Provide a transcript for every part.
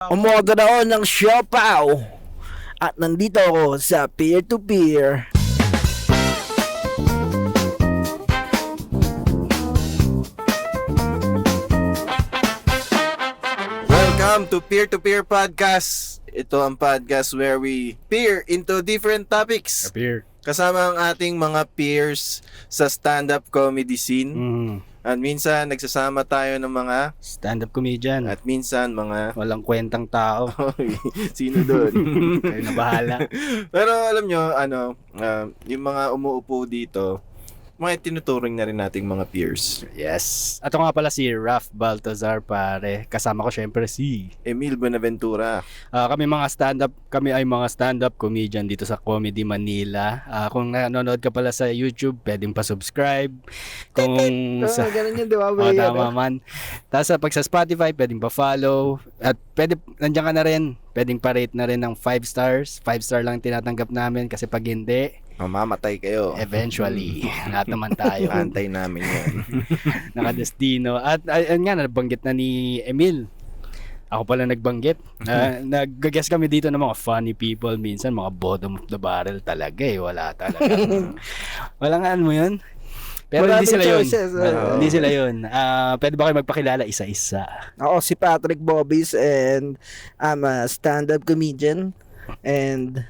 Umoda na ako ng siopaw at nandito ako sa peer-to-peer. Welcome to Peer Podcast. Ito ang podcast where we peer into different topics. Appear. Kasama ang ating mga peers sa stand-up comedy scene. At minsan nagsasama tayo ng mga Stand-up comedian. at minsan mga Walang kwentang tao. Hoy, sino doon? Kayo na bahala. Pero alam nyo, yung mga umuupo dito, mga tinuturing na rin nating mga peers. Yes. At ako nga pala si Raf Baltazar, pare. Kasama ko syempre si... Emil Buenaventura. Kami ay mga stand-up comedian dito sa Comedy Manila. Kung nanonood ka pala sa YouTube, pwedeng pa-subscribe. Kung sa... Ganun yun, di ba? Tama man. Tapos pag sa Spotify, pwedeng pa-follow. At nandiyan ka na rin. Pwedeng pa-rate na rin ng 5 stars. 5 star lang tinatanggap namin kasi pag hindi, Mamamatay kayo. eventually, lahat naman tayo. Antay namin yan. Nakadestino. At ayun nga, nabanggit na ni Emil. Ako pala nagbanggit. Nag-guess kami dito ng mga funny people. Minsan, mga bottom of the barrel talaga eh. Wala talaga. Walang ano mo yun? Pero hindi Maraming sila yun. choices, Hindi sila yun. Pwede ba kayo magpakilala isa-isa? Ako si Patrick Bobbies and I'm a stand-up comedian and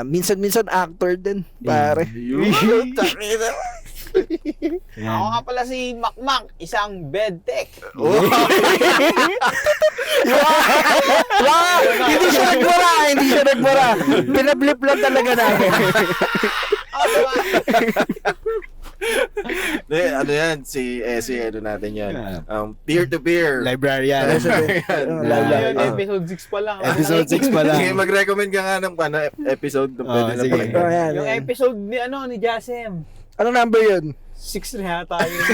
minsan-minsan actor din, pare. Yan. Ako nga pala si Makmak, isang bedtech. Wow! Hindi siya nagmura. Pinablip lang talaga namin. Ano yan? Si ano natin yan? Peer-to-peer. Librarian. Ayun, episode 6 pa lang. Episode 6 pa lang. Sige, mag-recommend ka nga ng episode na pwede na sige. pakinggan. Ayan, Yung ayan. episode ni Jasem. Ano number yun? 6 na yata yun.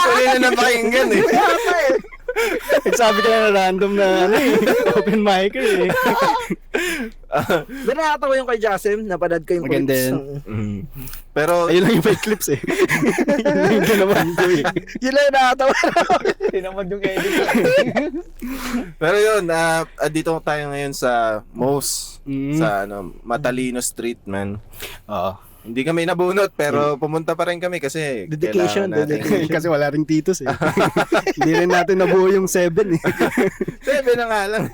Huli na napakinggan eh. Sabi ka na random na open micer eh. Nakakatawa yung kay Jasem. Napanood ko yung Maganda clips. Mm. Pero, Ayun lang yung fake clips eh. Yun lang yung ginawan ko eh. Yun lang yung nakakatawa. Tinamad yung edit. pero yun, dito tayo ngayon sa Mo's. Mm. Sa Matalino Street, man. Oo. Hindi kami nabunot, pero pumunta pa rin kami kasi Dedication, kailangan natin. Kasi wala ring titos eh. Hindi rin natin nabuo yung 7 eh. Sebe na nga lang.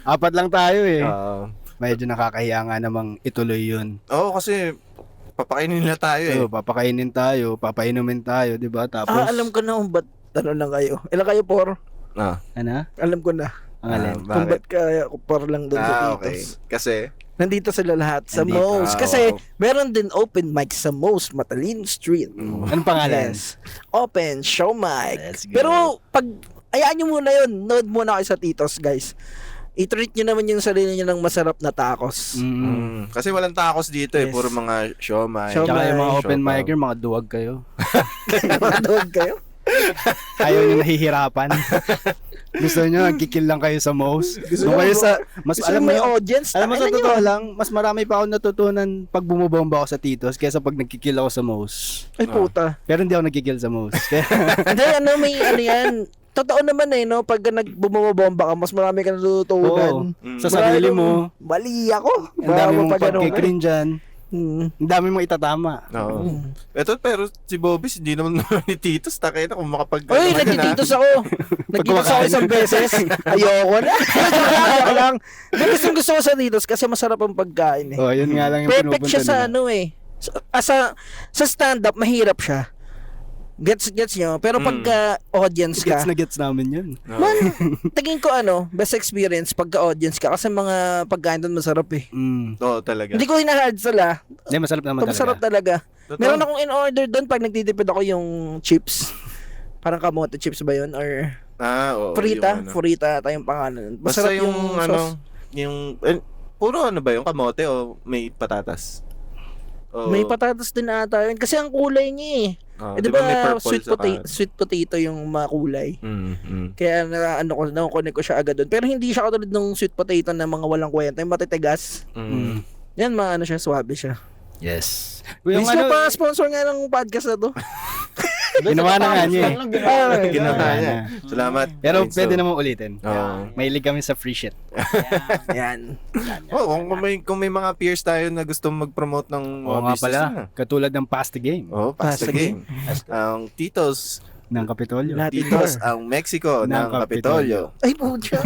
4 lang tayo eh. Oo. Medyo nakakahiya nga namang ituloy yun. Oo, kasi papakainin nila tayo eh. So, papakainin tayo, papainumin tayo, di ba? Tapos, Alam ko na kung ba't ano lang kayo. Ilan kayo por? ano? Alam ko na. Ang alin? Kung ba't kaya por lang doon sa Okay. titos. Kasi, Nandito sila lahat sa Nandito. Mo's. Kasi meron din open mic sa Mo's, Matalino Street. Anong pangalan? Yes. Open show mic. Let's go. Pero pag ayaan nyo muna yun, nood muna kayo sa titos, guys. I-treat nyo naman yung sarili nyo ng masarap na tacos. kasi walang tacos dito eh. Yes. Puro mga siomay. Tsaka yung mga Siopaw. open micer, mga duwag kayo. Manood kayo. Ayaw nyo nahihirapan. Gusto nyo, nagkikil lang kayo sa Mo's. Gusto kayo sa, mas Gusto alam mo mo may yun, audience. alam mo sa tangina nyo. totoo lang, mas marami pa ako natutunan pag bumubomba ako sa Titos kaysa pag nagkikil ako sa Mo's. Ay puta. Pero hindi ako nagkikil sa Mo's. Kaya, Hindi, may ano yan. Totoo naman eh, no? Pag nagbumabomba ka, mas marami ka natutunan. oo, sa sarili mo, Mali ako. ang dami mong Pag ano ka. pagkikrin dyan, Hmm. ang dami mong itatama. Oo. Pero si Bobis, hindi naman ni Titos. Takay na kung makapag... Oy, nagtititos ako. Nagtitos ako isang beses. Ayoko na. Ayoko lang. Gusto ko sa titos kasi masarap ang pagkain eh. Oh, yun nga lang yung Perfect pinupunta siya sa nila. ano eh. Sa stand-up, mahirap siya. Gets nyo? Pero pagka audience ka, Gets na gets namin yun. man, tingin ko best experience pagka audience ka kasi mga pagkain doon masarap eh. Oo, talaga. Hindi ko hinahard sila. Hindi, masarap naman Masarap talaga. talaga. Totoo. Meron akong in-order doon pag nagtitipid ako yung chips. Parang kamote chips ba yun? Or Oo. Frita? yung ano. Frita ata yung pangalan. Basta Masarap yung sauce. puro ano ba yung kamote o may patatas? O, May patatas din ata yun. Kasi ang kulay niya eh. di Di ba may purple sweet potato yung makulay. Mm. Kaya na-connect ko siya agad doon. Pero hindi siya katulad ng sweet potato na mga walang kwenta. Yung matitigas. Mm. Yan, siya, swabe siya. Yes. Please pa sponsor nga ng podcast na to. Ginawa na nga niya eh. Ginawa niya. Salamat. Pero Enzo. pwede naman ulitin. Oo. Mahilig kami sa free shit. Yan. Oh, kung may mga peers tayo na gusto mag-promote ng mga Oo nga business pala. na. Katulad ng Pasta Game Oh, pasta Pasta game. Ang Titos, ng Kapitolyo. Lahat Titos ang Mexico ng Kapitolyo. Ay, pucha.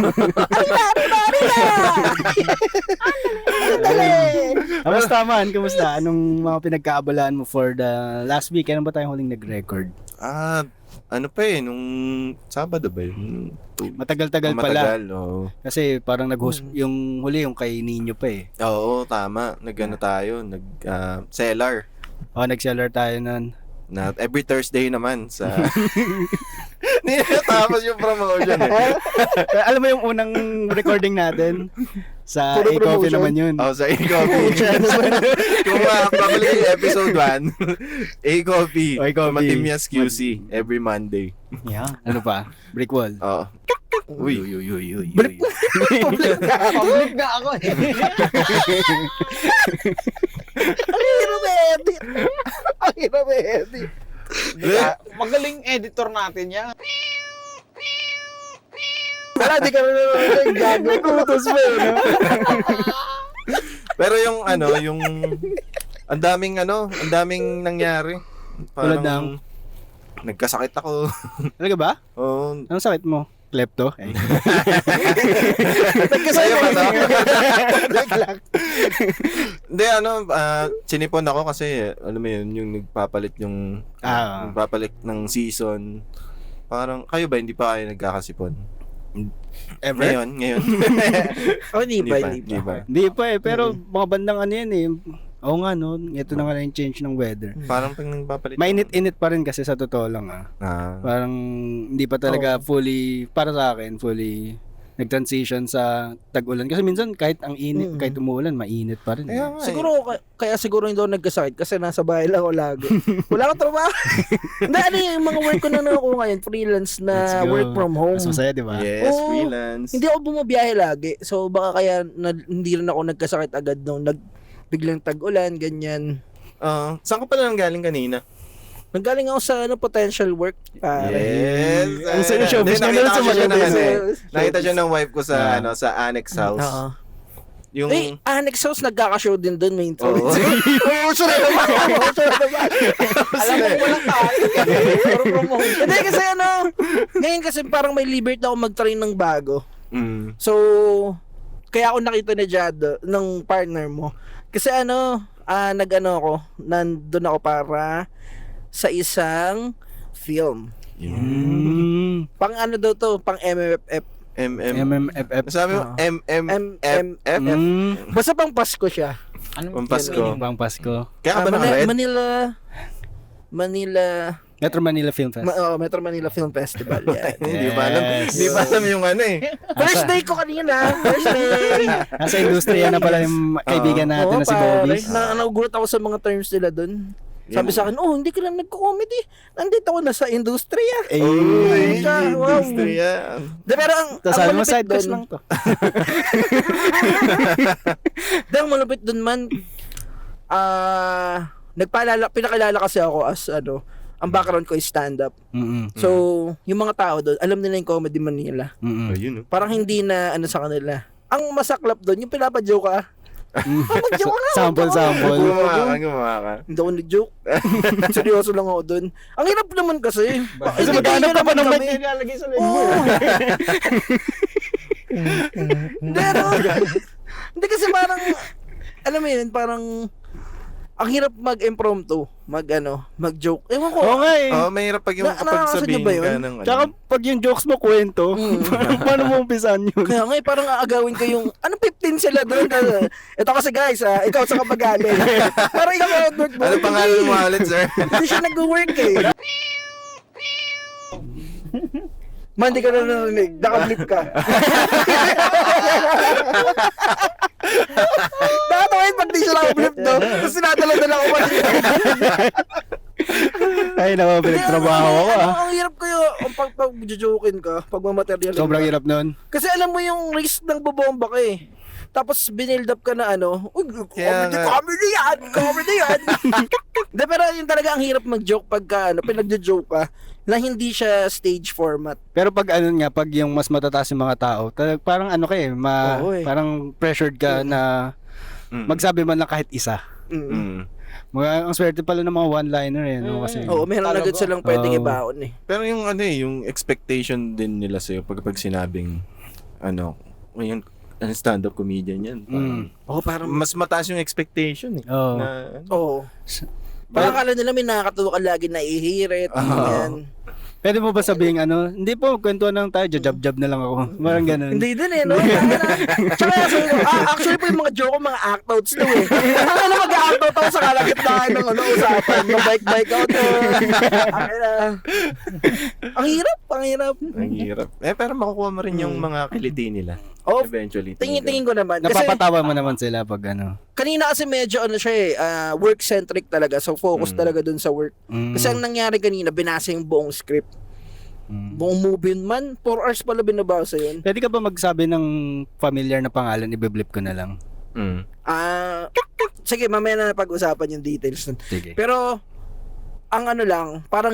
Kamusta man? Kamusta? Anong mga pinagkaabalaan mo for the last week? Kailan ba tayong huling nag-record? Ano pa nung Sabado ba yun? Matagal-tagal pala. Matagal, oo. Kasi parang nag-host, yung huli yung kay Nino pa eh. Oo, tama. Tayo, seller. Nag-seller tayo nun. Na every Thursday naman sa Hindi na tapos yung promotion eh. Alam mo yung unang recording natin? Sa Puro A-Coffee promotion? naman yun. Sa A-Coffee. Kung babalik yung episode 1, A-Coffee. A-Coffee. Matimyas QC every Monday. Yeah. Ano pa? Brick wall. Oo. Uy. Public na ako. Public na ako eh. Ang hirap edit. Ang hirap edit. Magaling editor natin yan. Wala, di ka na naman gago. Kutos mo yun. Pero yung ang daming nangyari. Tulad ng? Nagkasakit ako. Talaga ba? Oo. Anong sakit mo? Klepto? Ay. Sa'yo ba to? Hindi, sinipon ako kasi, alam mo yun, yung nagpapalit nagpapalit ng season. Parang, kayo ba, hindi pa kayo nagkakasipon? Ever? Ngayon. Hindi pa. Hindi pa eh. Pero mga bandang ano yan eh. Oo nga no. Ito na nga lang yung change ng weather. Parang pag nagpapalit. Mainit-init pa rin kasi sa totoo lang Parang hindi pa talaga fully, para sa akin, fully nag-transition sa tag-ulan. Kasi minsan kahit ang init, kahit umuulan, mainit pa rin. Kaya nga, Kaya siguro hindi ako nagkasakit kasi nasa bahay lang ako lagi. Wala akong trabaho. Hindi, yung mga work ko na ako ngayon, freelance Let's na go. work from home. Mas masaya, di ba? Yes, Oo. freelance. Hindi ako bumabiyahe lagi. So baka kaya hindi rin ako nagkasakit agad nung biglang tag-ulan, ganyan. Saan ka pala nang galing kanina? Nanggaling ako sa potential work. Yes. Ang sarap siya, Hindi, gusto nakita na ko siya sumagot ng eh. nakita siya ng wife ko sa sa Annex House. Oo. Yung Annex House, nagkaka-show din doon, may intro. Oo. Sorry naman. Alam mo, walang tayo. Puro promotion. Hindi kasi ngayon kasi parang may liberty ako mag-train ng bago. Mm. So, kaya ako nakita ni Jado, ng partner mo. Kasi nandun ako para sa isang film. Pang daw to, pang MMFF. MMFF. Sabi mo MMFF. Basta pang Pasko siya. Pang Pasko. Pang Pasko. Kaya ka ba naka-red? Manila Metro Manila Film Fest. Metro Manila Film Festival. Yan. Hindi ba alam? Hindi ba alam yung First day ko kanina. First day. Nasa industriya na pala yung kaibigan natin na si Bobby. Nagugulat ako sa mga terms nila doon. Sabi sa akin, hindi ka lang nagko-comedy. Nandito ako na sa industriya. Wow. Industriya. Pero ang Sabi mo, malupit side quest doon- lang to. Ang malupit doon man, pinakilala kasi ako as ang background ko is stand-up. So, yung mga tao doon, alam nila yung Comedy Manila. Ayun. Parang hindi na sa kanila. Ang masaklap doon, yung pinapajoke ka. Mag-joke ka. Sample. Gumawa ka. Hindi ako nag-joke. Seryoso lang ako doon. Ang hirap naman kasi. Kasi maghanap ka pa ng kami. Nilalagay sa Oo. lebo. Pero, hindi kasi parang, alam mo yun, parang, ang hirap mag-impromptu, mag-joke. Ewan ko. Oo nga eh. Mahirap pag yung Nakakasabi sabihin ba yun? ka ng Tsaka pag yung jokes mo kwento, paano mo umpisan yun? Kaya nga parang aagawin ko yung, 15 sila doon. Ito kasi guys, ikaw sa kapagaling. Parang ikaw outward mo. Ano pangalan mo ulit, sir? Hindi siya nag-work eh. Man, di ka na narinig. Naka-flip ka. Nakatawain pag di siya naka-flip do. Tapos sinadala-dala ko pa. Ay, naku, pinagtrabaho ko Ang hirap ko yung pag-jojokin ka, pag mamaterial. Sobrang hirap nun. Kasi alam mo yung risk ng bobomba ka eh. Tapos binild up ka na ano, uy, Kaya nga. comedy yan. Hindi, pero yung talaga ang hirap mag-joke pagka ano, pinagjo-joke ka na hindi siya stage format. Pero pag ano nga, pag yung mas matataas yung mga tao, parang ano ka Oo eh. parang pressured ka na magsabi man lang kahit isa. Mm. Ang swerte pala ng mga one-liner no? Kasi, Oo, meron Talaga. agad silang pwedeng Oo. ibaon eh. Pero yung ano yung expectation din nila sa'yo pag sinabing, ngayon, stand-up comedian yan. Oo, parang Mas mataas yung expectation eh. Oo. Na, Oo. Parang akala nila may nakakatuwa ka lagi na ihirit. Yan. Pwede mo ba sabihin hindi po, kwentuhan lang tayo, jab-jab na lang ako. Parang ganun. Hindi din eh, no? Tsaka actually po yung mga joke ko, mga act-outs to eh. Ang mag-act-out ako sa kalagitnaan ng usapan. Mag-bike out to. Ang hirap. ang hirap. Pero makukuha mo rin yung mga kiliti nila. Oh, Eventually. tingin ko naman. Kasi Napapatawa mo naman sila pag kanina kasi medyo siya eh, work-centric talaga. So focus talaga dun sa work. Kasi ang nangyari kanina, binasa yung buong script. Buong movie man, 4 hours pala binabasa yun. Pwede ka ba magsabi ng familiar na pangalan, ibe-blip ko na lang. Sige, mamaya na pag-usapan yung details nun. Sige. Pero, ang lang, parang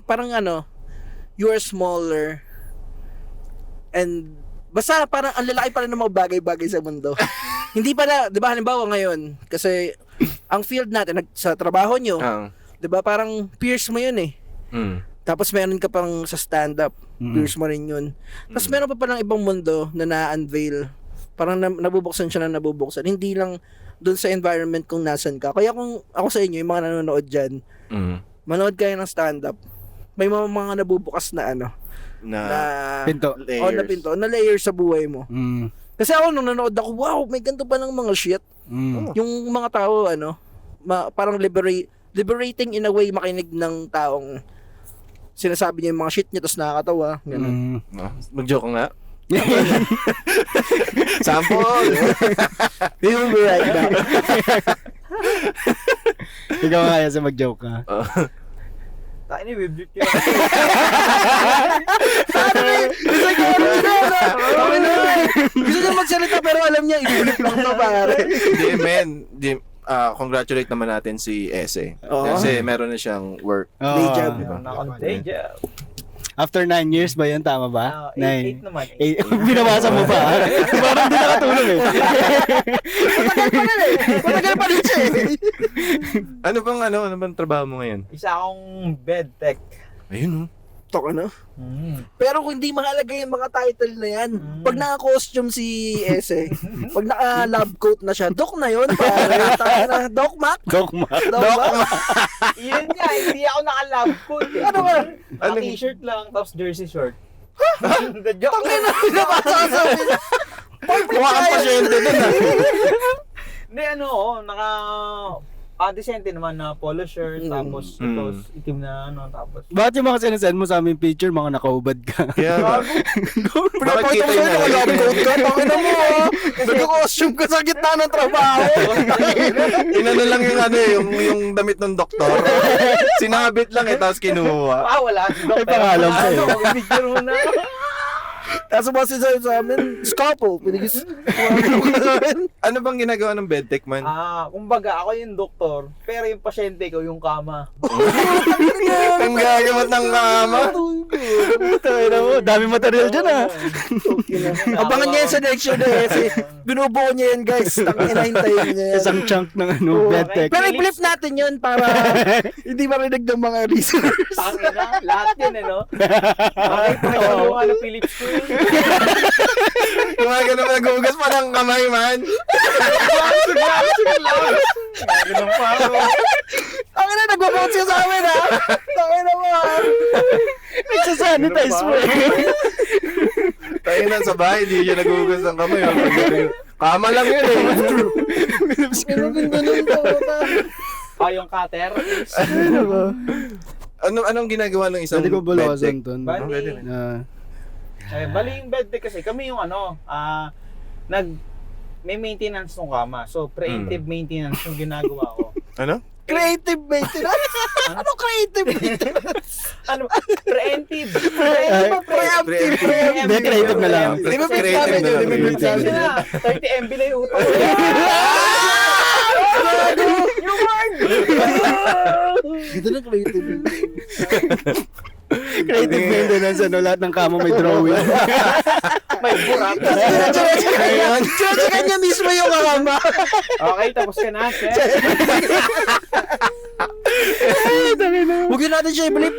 parang you are smaller, and basta parang ang lalaki pala ng mga bagay-bagay sa mundo. Hindi pala, di ba, halimbawa ngayon, kasi ang field natin, sa trabaho nyo, di ba, parang peers mo yun eh. Tapos meron ka pang sa stand-up, peers mo rin yun. Tapos meron pa palang ibang mundo na na-unveil. Parang nabubuksan siya na nabubuksan. Hindi lang doon sa environment kung nasan ka. Kaya kung ako sa inyo, yung mga nanonood dyan, manood kayo ng stand-up, may mga nabubukas na na Pinto. layers. Na pinto, na layers sa buhay mo. Kasi ako nung nanonood ako, wow, may ganito pa ng mga shit. Yung mga tao, parang liberating in a way makinig ng taong sinasabi niya yung mga shit niya tapos nakakatawa. Ganun. Mag-joke ka nga. Sample! We will be right back. Ikaw nga yan sa mag-joke ka. Tayo ni Biblik yun. Gusto niya magsalita pero alam niya, i-flip lang to pare. Hindi, men. Congratulate naman natin si Ese. Oo. Kasi meron na siyang work. Day job. Day job. After 9 years ba yun? Tama ba? 8 naman. Binabasa mo pa? Parang di nakatulog eh. Matagal pa rin siya eh. Ano bang trabaho mo ngayon? Isa akong bed tech. Ayun Tok Pero kung hindi mahalaga yung mga title na yan, pag naka-costume si Ese, pag naka-lab coat na siya, Doc na yun, pare. Doc Mac? Doc Mac. Yun nga, hindi ako naka-lab coat eh. Ano ba? T-shirt lang, tapos jersey short. The joke. Tangin na pinabasa sa amin. Kuha kang pasyente dun Hindi, decente naman na polo shirt, tapos ito, itim na tapos. Bakit yung mga sinasend mo sa aming picture, mga nakaubad ka? Kaya Bakit kita yun yung naka-lab coat ka? Tangin na mo nag-costume ka sa gitna ng trabaho. inano lang yung damit ng doktor. Sinabit lang tapos kinuha. Wala. May pangalan pa eh. Picture mo na. Tapos ba sa amin, scalpel. Pinigis. Ano bang ginagawa ng bedtech man? Kumbaga, ako yung doktor, pero yung pasyente ko yung kama. Ang gagamot ng kama. Dami material dyan ah. Abangan niya yan sa next show na Ese. Binubuo niya yan guys. Tangin na hintayin niya yan. Isang chunk ng bed tech. Pero i-flip natin yun para hindi marinig ng mga listeners. Tangin na, lahat yun Okay, pakita mo Philips ko yun. Yung mga ganun nag-uugas pa ng kamay man. Ganun pa ako. Tangin na, nagbabout siya sa amin ha. Tangin na mo ha. Nagsasanitize mo eh. Tayo na sa bahay, di siya nag-uugas ng kamay. Kama lang yun eh. Yung cutter is... Anong ginagawa ng isang Pwede ko bulawasan bedtech? to. Pwede rin. Bali yung bed tech kasi kami yung may maintenance ng kama. So, preemptive maintenance yung ginagawa ko. Ano? Creative maintenance? Ano creative maintenance? Ano? Preemptive. Preemptive. Hindi, creative na lang. Di ba Creative na lang. Pasensya na. 30 MB na yung utang ko. Yung word! Ganda ng creative maintenance. Creative maintenance, ano, lahat ng kama may drawing. May burak. Sa kanya mismo yung kakama. Okay, tapos ka na, sir. Huwag yun natin siya i-blip.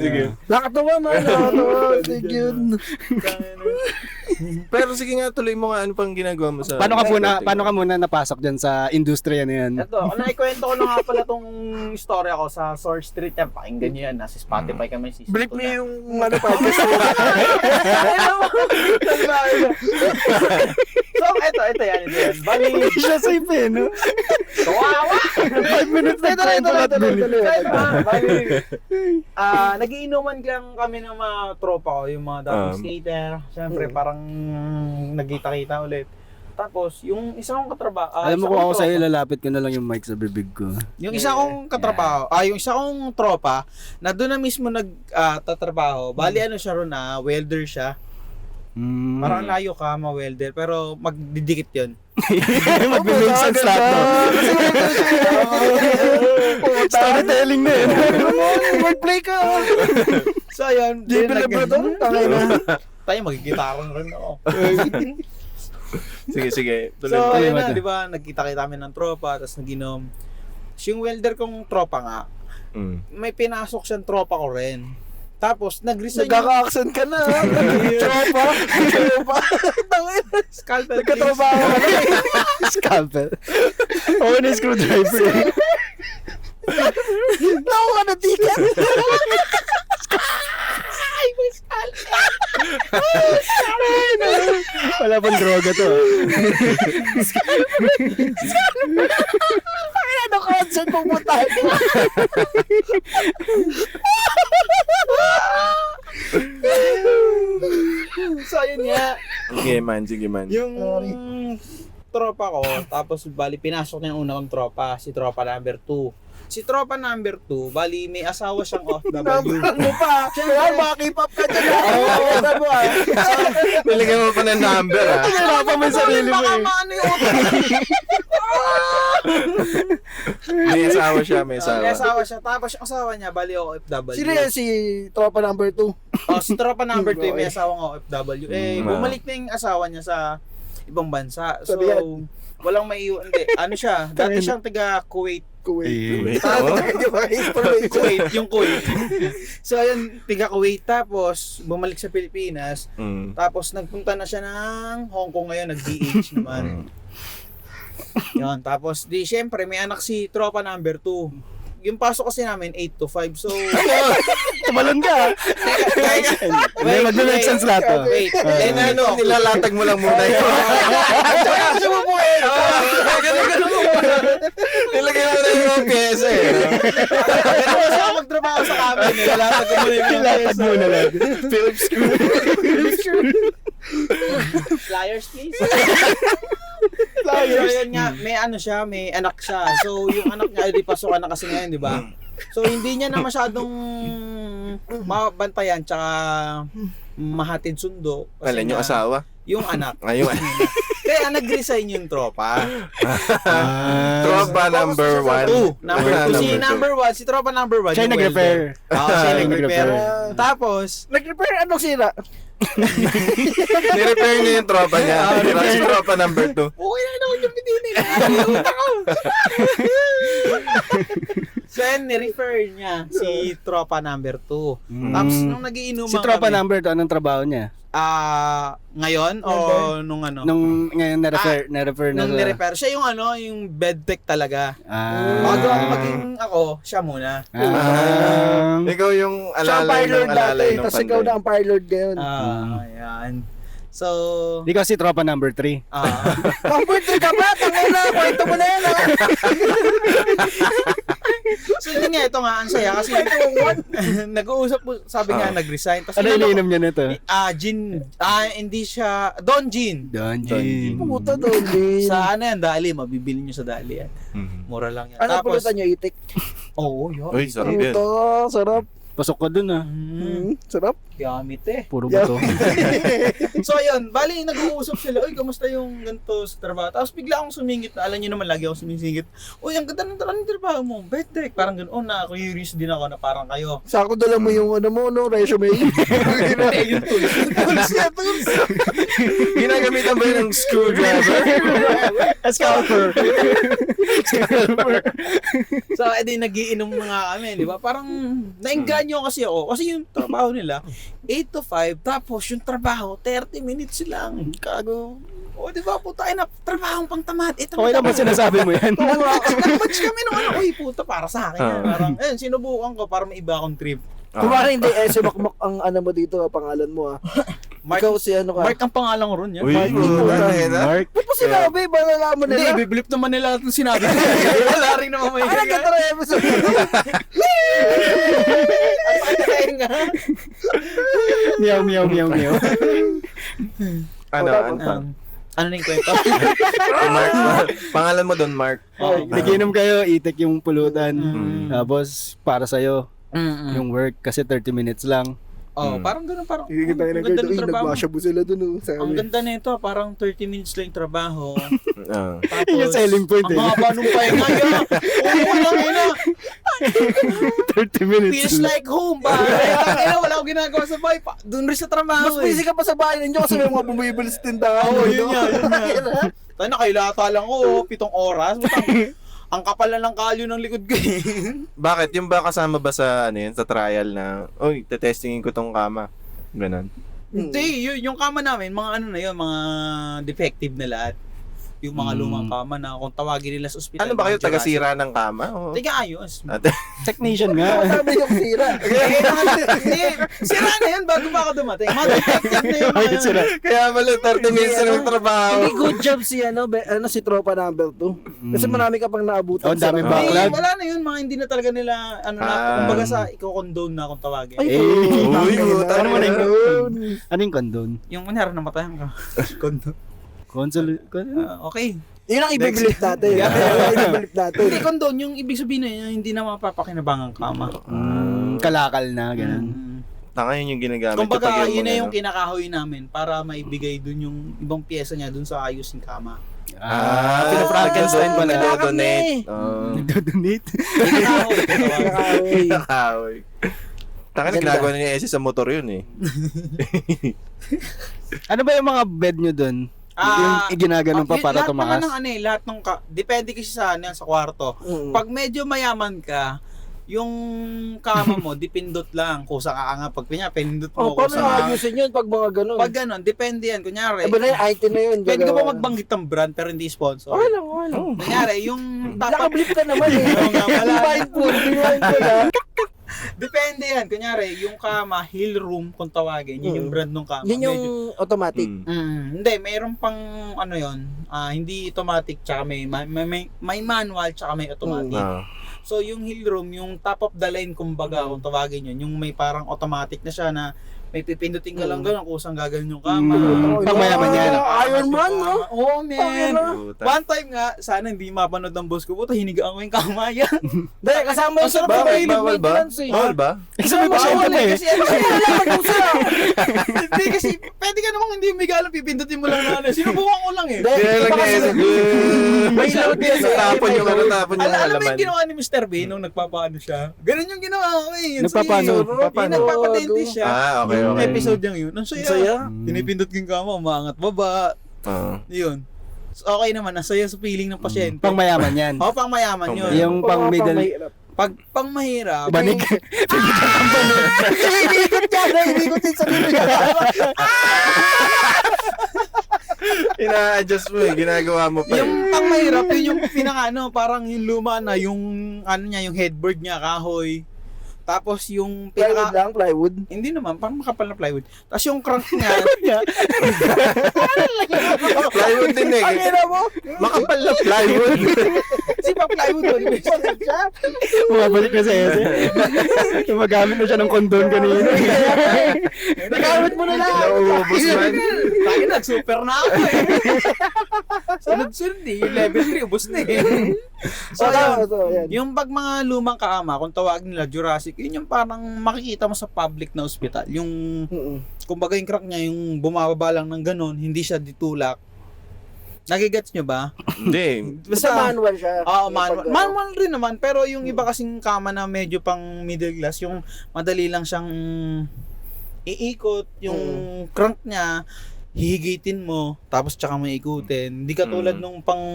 Sige. Nakatawa man. Thank you. Pero sige nga, tuloy mo nga, ano pang ginagawa mo sa... Paano ka muna napasok dyan sa industriya na yan? Ito, naikwento ko na nga pala tong istorya ko sa Source Street. Yan, pakinggan nyo yan. Nasa Spotify kami. Blip niyo yung ano podcast mo. So, ito yan. Bali, Siya safe eh, no? kawawa! 5 minutes na kwento lahat Bali, nagiinuman lang kami ng mga tropa ko, yung mga dating skater. Siyempre, parang nagkita-kita ulit. Tapos, yung isa kong katrabaho... Alam mo kung ako sa'yo, lalapit ko na lang yung mic sa bibig ko. Yung isa kong katrabaho, yung isa kong tropa, na doon na mismo nagtatrabaho, bali ano siya ron welder siya. Parang layo ka, ma-welder, pero magdidikit yun. Mag-make sense lahat, no? Storytelling na yun. Wordplay ka. So, ayun. JP Labrador, tangay na. Tayo, magigitaran rin ako. Sige. Tuloy So, mo. ayun na, di ba, nagkita-kita kami ng tropa, tapos naginom. So, yung welder kong tropa nga, may pinasok siyang tropa ko rin. Tapos, nag-resign yung... Nagkaka-accent ka na. Tropa. Tangay na. Scalpel, Nagkatrabaho ka na. Scalpel. Oo, na screwdriver. Naku ka na, tikat. Wala pang droga to. Ano concert pupuntahan mo? So, ayun nga. Sige man. Yung tropa ko, tapos bali pinasok niya yung una kong tropa, si tropa number 2. Si tropa number 2, bali may asawa siyang OFW. Ano pa? Kaya makip up ka dyan. Ano mo ah? Nilagyan mo pa ng number, ha? Hirapan mo yung sarili mo Baka eh. maano yung utak. May asawa siya. May asawa siya. Tapos yung asawa niya, bali OFW. Sino yan si tropa number 2? Si tropa number 2, may asawang OFW. Bumalik na yung asawa niya sa ibang bansa. So, Sabi yan. walang maiiwan. Hindi, ano siya, dati siyang taga Kuwait. Wait, Kuwait, yung Kuwait. So, ayun, taga Kuwait. Tapos, bumalik sa Pilipinas. Tapos, nagpunta na siya ng Hong Kong ngayon, nag-DH naman. Yun, tapos, di, syempre, may anak si tropa number 2. Yung pasok kasi namin, 8 to 5. So, Tumalon ka. Hindi, mag-make sense lahat to. wait. nilalatag mo lang muna yun. Nilagyan mo na yung mga pyesa eh. Ganun kasi ako magtrabaho sa amin. Nilalatag ko muna yung mga Latag mo na lang. Philip screw. Flyers, please. So, yun nga, may ano siya, may anak siya. So, yung anak niya, di pasukan na kasi ngayon, di ba? So, hindi niya na masyadong mabantayan, tsaka mahatid sundo. Kasi Alin yung nga, asawa? Yung anak. Ayun. Kaya nag-resign yung tropa. Tropa number 1. Number 2. Si number 1, si tropa number 1. Siya nag-repair. Oo, siya nag-repair. Nag-repair. Tapos, Nag-repair anong sira? Nirepair niya yung tropa niya. Si tropa number 2. okay na naman yung pinili. So, yan, ni-refer niya si tropa number 2. Tapos, nung nagiinuman Si tropa kami, number 2, anong trabaho niya? ngayon o nung ano? Nung ngayon na-refer na Nung ni-repair. Siya yung ano, yung bedtech talaga. Ah. Bago ako maging ako, siya muna. Ikaw yung Siya ang alalay parlor ng alalay dati. ng Tapos ikaw na ang parlor ngayon. Ayan. So, Ikaw si tropa number 3. Number 3 ka ba? Tangay na. Kwento mo na yan ha. So yun nga, ito nga, ang saya kasi nag-uusap po, sabi nga, nag-resign. Tapos Ano iniinom niya nito? Gin, hindi siya, Don Gin. Donjin. Puta doon, din. Sa ano yan, Dali, mabibili nyo sa Dali yan. Mura lang yan. Ano Tapos, pulutan nyo, itik? oo, yun. Uy, sarap yan. Puta, sarap. Pasok ka dun ah. Sarap. Gamit eh. Puro bato. So ayun, bali nag-uusap sila, uy, kamusta yung ganito sa trabaho? Tapos bigla akong sumingit na, alam niyo naman lagi akong sumisingit. Uy, ang ganda ng trabaho mo, Betek. Parang ganoon na, curious din ako na parang kayo. Sako dala mo yung ano mo, no, resume. Hindi, yung tools. Tools. Ginagamitan ba yun ng screwdriver? Scalper. So, edi nagiinom na nga kami, di ba? Parang naengganyo kasi ako. Kasi yung trabaho nila, 8 to 5, tapos yung trabaho, 30 minutes lang. Kago. O, di ba, puta, na trabahong pang tamad. Ito Okay naman sinasabi mo yan. Nag-match kami nung ano, uy, puta, para sa akin. yan. Parang, sinubukan ko para may iba akong trip. Kumari hindi, sumakmak ang ano mo dito, pangalan mo Mark, Ikaw si ano ka? Mark ang pangalan ko ron yan. Uy, puta na. Mark. Ba't mo sinabi? Ba nalaman Hindi, nila? ibiblip naman nila itong sinabi ko. Wala rin naman may Ano ka tara episode? nga. Meow, meow, meow, meow. Ano? Ano na yung kwento? Mark. Pangalan mo doon, Mark. Naginom kayo, itik yung pulutan. Tapos, para sa'yo, Mm-mm. yung work, kasi 30 minutes lang. Oh, parang gano'n, parang Hindi kita ang na ganda kayo. ng trabaho. Nagmasya po sila dun. Ang Sabi. ganda nito, parang 30 minutes lang yung trabaho. Tapos, Yun yung selling point eh. Ang haba nung pahinga yun. Oo, lang yun. 30 minutes Feels lang. like home ba? Wala akong ginagawa sa bahay. Doon rin sa trabaho. Mas busy ka pa sa bahay ninyo kasi may mga bumibili sa tindahan. Oo, yun nga. Tayo nakailata lang ko, 7 oras. Ang kapal na ng kalyo ng likod ko eh. Bakit? Yung ba kasama ba sa, ano yun, sa trial na, uy, tetestingin ko tong kama? Ganon. Hindi, yung kama namin, mga ano na yun, mga defective na lahat. Yung mga lumang kama na kung tawagin nila sa ospital. Ano ba kayo, mga Jurassic. taga-sira ng kama? O? Taga-ayos. Technician nga. Sabi yung sira. Hindi, sira na yun bago pa ako dumating. Mga defective na yun. Bakit sila? Kaya pala 30 minutes na ng trabaho. Hindi good job si si tropa number 2. Kasi marami ka pang naabutan. Oh, ang dami sa- backlog. Wala na yun, mga hindi na talaga nila, kumbaga sa iko-condone na kung tawagin. Ay, Uy, puta Ano mo na na. Ano yung condone? Yung kunyari namatayan ka. condone. Okay. Yun ang ibibilip natin. Yun ang ibibilip natin. Hindi, condone, yung ibig sabihin na yun, hindi na mapapakinabangan ang kama. Kalakal na, ganun. Tanga yun yung ginagamit. Kumbaga, kapag yun na mga yung ano. kinakahoy namin para maibigay dun yung ibang pyesa niya dun sa ayos ng kama. Pina-Frankenstein pala. Nagdo-donate. Nagdo-donate. Kinakahoy, tawagin. Nakahoy. Nakahoy. Tanga na Ganda. ginagawa na niya sa motor yun eh. Ano ba yung mga bed nyo dun? Yung ginaganon pa para lahat tumakas? naman ng ano eh, lahat ng depende kasi sa ano yan, sa kwarto. Pag medyo mayaman ka, yung kama mo, dipindot lang. Kusa ka nga, pag pinindot mo, Oh, paano kusa ka. ayusin yun pag mga ganun? Pag ganon, depende yan. Kunyari, Iba na yung item na yun. pwede ka gagawa. ba magbanggit ng brand pero hindi sponsor? Okay lang, okay lang. Kunyari, yung tapat, Nakablip ka naman eh. Oo nga pala. Be mindful, be mindful ah. depende yan. Kunyari, yung kama, Hill Room, kung tawagin, yun yung brand ng kama. Yun yung Medyo- automatic. Hindi, mayroon pang ano yon, hindi automatic tsaka may manual tsaka may automatic. So yung Hill Room, yung top of the line kumbaga kung tawagin yun, yung may parang automatic na siya na may pipindutin ka lang gano'n kung saan gaganon yung kama. Pag mayaman yan. Iron Man, no? Oo, man. Puta. One time nga, sana hindi mapanood ng boss ko, puta hinigaan ko yung kama yan. Dahil kasama yung sa Bawal, preventive bawal ba? maintenance eh. Bawal ba? Sabi ba siya pa eh? Kasi ano, hindi kasi pwede ka namang hindi humiga lang, pipindutin mo lang na ano. Sinubukan ko lang eh. Kaya lang niya May load yan sa natapon yung ano, natapon yung Alam mo alaman. yung ginawa ni Mr. B nung nagpapaano siya? Ganun yung ginawa ko eh. Yun Nagpapaano? Yung nagpapadentist siya. Okay, Yung okay. episode niyang yun. Ang saya. Saya. Pinipindot ko yung kama, umaangat baba. Yun. So, okay naman, ang saya sa feeling ng pasyente. Pang mayaman yan. Oo, pang mayaman yun. Yung pang middle. Pag pang mahirap, Banig. Inikot ka na, inikot din sa bibig. Ina-adjust mo eh, ginagawa mo pa eh. yung pang mahirap, yun yung pinaka ano, parang yung luma na, yung ano niya, yung headboard niya, kahoy. Tapos yung Plywood pinaka, lang, plywood. hindi naman, parang makapal na plywood. Tapos yung crank niya, Plywood din eh. Ang ina mo? Makapal na plywood. kasi Plywood wall invested siya. Bumabalik na sa ese. Magamit na siya ng kondon kanina. Nagamit mo na lang. Nauubos man. Tayo nag-super na ako eh. Sunod-sunod eh. Yung level 3, ubos na eh. So, yun. Yung pag mga lumang kaama, kung tawagin nila Jurassic, yun yung parang makikita mo sa public na ospital. Yung, kumbaga yung crack niya, yung bumababa lang ng ganun, hindi siya ditulak. Nagigets nyo ba? Hindi. Basta manual siya. Oo, manual rin naman. Pero yung iba kasing kama na medyo pang middle class, yung madali lang siyang iikot, yung crank niya, hihigitin mo, tapos tsaka mo ikutin. Hindi katulad nung pang,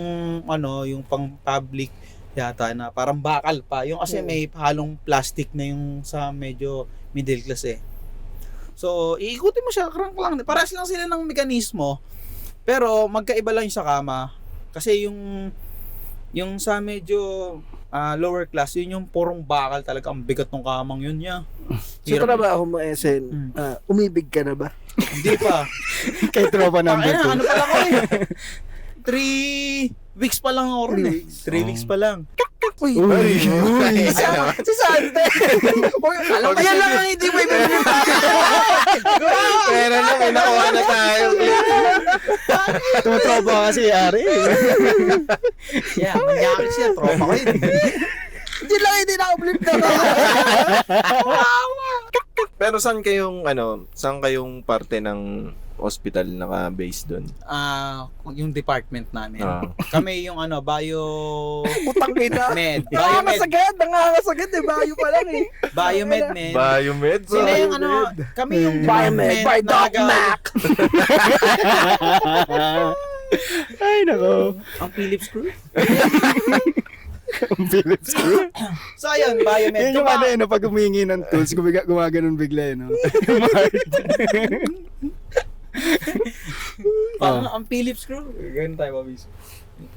yung pang public yata na parang bakal pa. Yung kasi may halong plastic na yung sa medyo middle class eh. So, iikutin mo siya, crank lang. Paras lang sila ng mekanismo. Pero magkaiba lang yung sa kama. Kasi yung sa medyo lower class, yun yung purong bakal talaga. Ang bigat ng kamang yun niya. Sa trabaho mo, SN, umibig ka na ba? Hindi pa. Kay tropa number 2. Ano pa lang ako eh. 3 weeks pa lang ako rin eh. 3 weeks pa lang. Uy, Ano? si Sante. Alam ko yan lang ang hindi mo ibibigay. Pero na, may nakuha na tayo. Tumutropa kasi Ari. Yeah, manyakit siya. Tropa ko yun. Hindi lang, hindi na-uplift na. Pero saan kayong parte ng hospital naka-base doon? Yung department namin. Kami yung bio Utang kita. med. Nangangasagad eh. Bayo pa lang eh. Biomed med. Biomed? Sila yung kami yung Biomed by Doc Mac. Ay, nako. Ang Philips crew. Ang Philips crew. So ayun, biomed. Yun yung pag humingi ng tools, gumaganon bigla, no? Ang Philips crew. Ganun tayo, Bobis.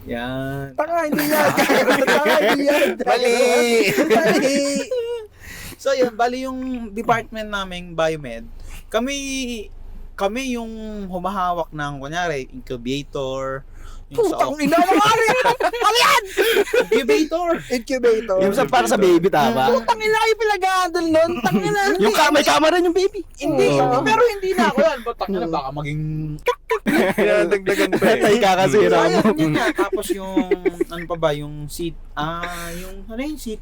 Yan. Tanga, hindi yan. Tanga, hindi yan. Mali! So yun, bali yung department naming biomed, kami yung humahawak ng, kunyari, incubator, yung sa Putang ina mo, Ari! Ano yan? Incubator. Yung para sa baby, tama? Putang ina yung pinag-handle nun. Tangina. Yung may camera yung baby. Hindi, Oo. pero hindi na ako yan. Batak na baka maging... Kaya dagdagan pa eh. Tay kakasira So, mo. yun nga. Tapos yung, ano pa ba, yung CT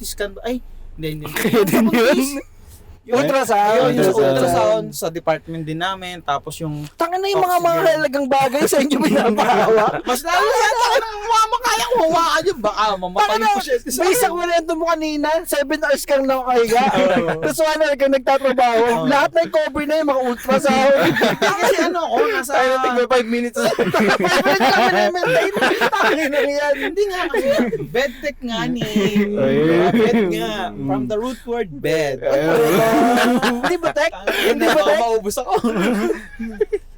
scan ba? Ay, hindi. Din yun. Ultrasound. Yung Ultrasound. ultrasound sa department din namin. Tapos yung... Tangina yung mga Oxygen. halagang bagay sa inyo pinapahawa. Mas lalo sa akin ang mama kaya kung hawakan yun. Baka mamatay yung pasyente sa May isang kwento mo kanina, 7 hours kang nakahiga. Tapos wala kang nagtatrabaho. Lahat na yung cover na yung mga ultrasound. Kasi ako, nasa... Tayo tigba 5 minutes. Favorite lang na maintain. Tangina yan. Hindi nga kasi bed tech nga ni. Ayun. Bed nga. From the root word bed. Hindi ba tech? Hindi Hindi ba tech? maubos ako.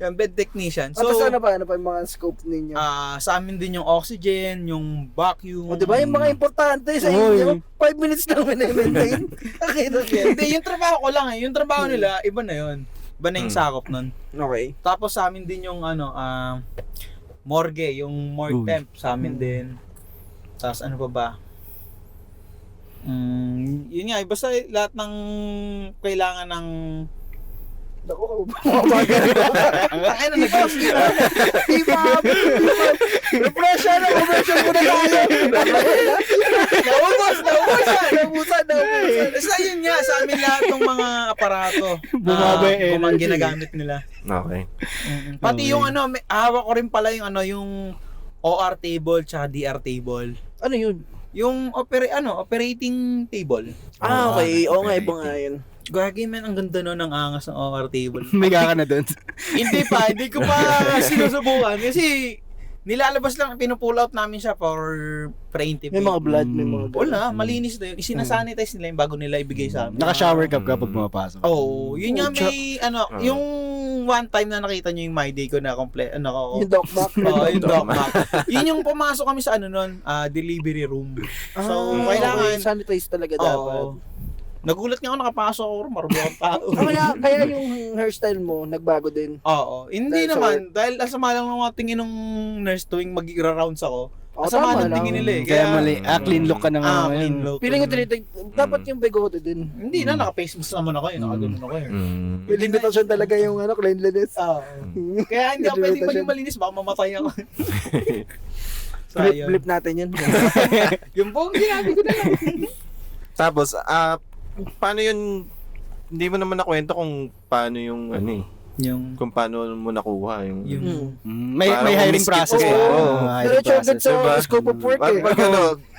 Yung bed technician. Tapos So, ano pa yung mga scope ninyo? sa amin din yung oxygen, yung vacuum. O diba yung mga importante sa inyo? 5 minutes lang maintain. Nakita yan. Hindi, yung trabaho ko lang eh. Yung trabaho nila, iba na yun. Iba na yung sakop nun. Okay. Tapos sa amin din yung morgue, yung morgue temp sa amin din. Tapos ano pa ba? Yun nga, basta lahat ng kailangan ng Naku, Ay, na nag-guess ka. Iba! Refresher na, conversion mo na tayo! Naubusan! Basta yun nga, sa amin lahat ng mga aparato Bumaba yung energy. ginagamit nila. Okay. Pati yung hawak ko rin pala yung yung OR table tsaka DR table. Ano yun? Yung operating table. Okay. Oo nga, iba nga yun. Gagi man, ang ganda nun ng angas ng OR table. May ka na doon. Hindi ko pa sinusubukan kasi nilalabas lang, pinupull out namin siya for pre-intubate. May mga blood, may mga blood. Wala, malinis na yun. Isinasanitize nila yung bago nila ibigay sa amin. Naka-shower cup ka pag pumapasok. Oh, yun nga may yung one time na nakita nyo yung My Day ko na complete Yung Doc Mac. yung Doc Mac. Yun yung pumasok kami sa delivery room. So, kailangan sanitize talaga dapat. Nagulat nga ako nakapasok ako, marami akong tao. Kaya yung hairstyle mo, nagbago din. Oo. Hindi Dahil sa naman. Dahil asama lang ng mga tingin ng nurse tuwing mag-rounds ako. Masama tama ng lang. tingin nila eh. Kaya mali. Clean look ka na nga clean ngayon. look. Feeling ko tinitig, dapat yung bigote din. Hindi na, naka-face mask naman ako eh. Nakaganon ako eh. Limitasyon talaga yung cleanliness. Oo. Kaya hindi ako pwedeng maging malinis, baka mamatay ako. Flip, flip natin yun. Yung buong sinabi ko na lang. Tapos, paano yun, hindi mo naman nakwento kung paano yung, Yung kung paano mo nakuha yung... May Parang hiring umiskip process ka. ka. Oo. Hiring Diretso agad process. sa Diba? scope of work eh.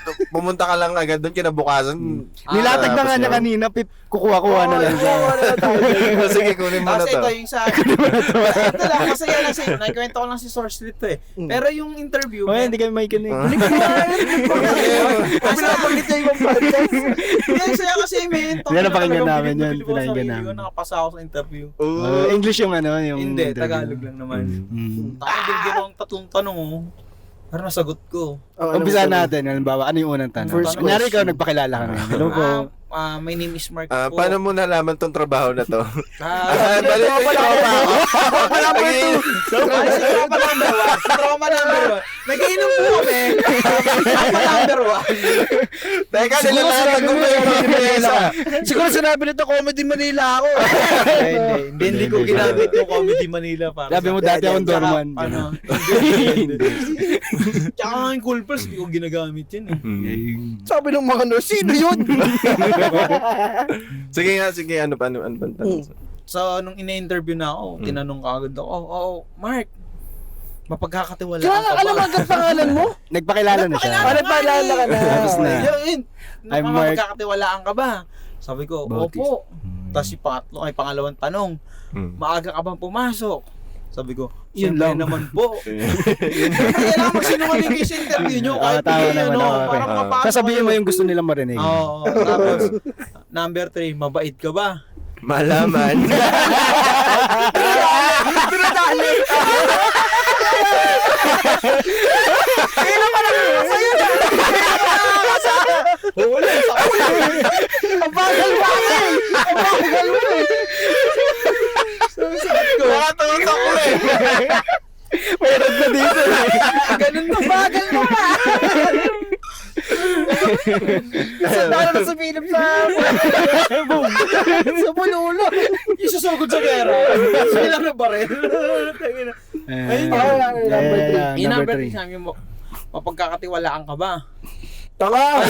Pag pumunta ka lang agad doon, kinabukasan. Nilatag na nga niya kanina, Pip. Kukuha-kuha na lang siya. Sige, kunin mo na Kasi to. ito yung sa ito lang, masaya lang sa'yo. Nakikwento ko lang si Source Lit to eh. Pero yung interview, Oh, hindi kami makikinig. Pinapanggit niya yung podcast. Hindi, saya kasi men. Yan, napakinggan namin yun. Pinakinggan namin. Nakapasa ako sa interview. English yung yung Hindi, interview. Tagalog lang naman. Mm. Tapos binigyan ako ng tatlong tanong oh. Pero nasagot ko. Umpisa natin, halimbawa, ano yung unang tanong? First Kunyari ikaw, question. nagpakilala ka naman. Hello po. My name is Mark po. Paano mo nalaman tong trabaho na to? Balik ko Tropa number one. Tropa number one. Nag-iinom po kami. Tropa number one. Teka, nilalatag ko ba yung mga mesa? Siguro sinabi nito, Comedy Manila ako. Hindi ko ginamit yung Comedy Manila para. Sabi mo dati akong doorman. Ano? Tsaka nga yung Cool Pals, hindi ko ginagamit yun eh. Sabi ng mga nurse, sino yun? Sige, ano pa tanong? So, nung ina-interview na ako, tinanong ka agad ako, Mark, mapagkakatiwalaan Kaya ka ba? alam agad pangalan mo? Nagpakilala na siya. Ano paalala ka na? Tapos na. Yun, I'm Mark. mapagkakatiwalaan ka ba? Sabi ko, Bautista. opo. Tapos yung pangalawang tanong, maaga ka bang pumasok? Sabi ko, Yun siyempre lang. naman po. Kailangan magsinungaling kayo sa interview nyo. Kahit Tama hindi, naman, ano, okay. parang mapasok Sasabihin mo kayo. yung gusto nilang marinig. Oo. Tapos, number 3, mabait ka ba? Malaman. Huli, sa Ang bagal-bagal! Ang bagal mo eh! Nakatutok ko eh. Meron na dito. ganun na. Bagal mo pa! Sandala na sa Philip sa bululo. Yung susugod sa gera. Sila na baril. Yung number 3, sabi mo, mapagkakatiwalaan ka ba? Tanga!